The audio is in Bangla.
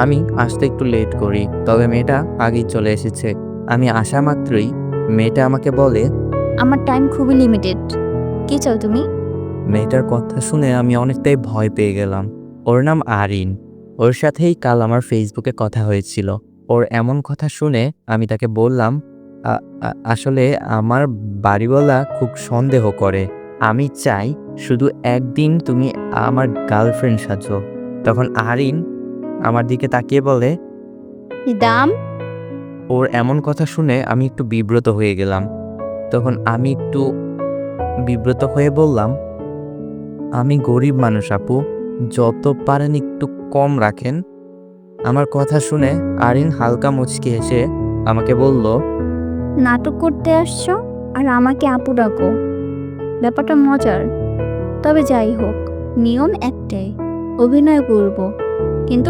আমি আসতে একটু লেট করি, তবে মেয়েটা আগেই চলে এসেছে। আমি আসা মাত্রই মেয়েটা আমাকে বলে, আমার টাইম খুবই লিমিটেড। কি চাও তুমি? মেয়েটার কথা শুনে আমি অনেকটাই ভয় পেয়ে গেলাম। ওর নাম আরিন। ওর সাথেই কাল আমার ফেসবুকে কথা হয়েছিল। ওর এমন কথা শুনে আমি তাকে বললাম, আসলে আমার বাড়িওয়ালা খুব সন্দেহ করে। আমি চাই শুধু একদিন তুমি আমার গার্লফ্রেন্ড সাজো। তখন আরিন আমার দিকে তাকিয়ে বলে, দাম? ওর এমন কথা শুনে আমি একটু বিব্রত হয়ে গেলাম। তখন আমি একটু বিব্রত হয়ে বললাম, আমি গরিব মানুষ আপু, যত পারেন একটু কম রাখেন। আমার কথা শুনে আরিন হালকা মুচকি হেসে আমাকে বলল, নাটক করতে আসছো আর আমাকে আপু ডাকো? ব্যাপারটা মজার। তবে যাই হোক, নিয়ম একটাই, অভিনয় করব, কিন্তু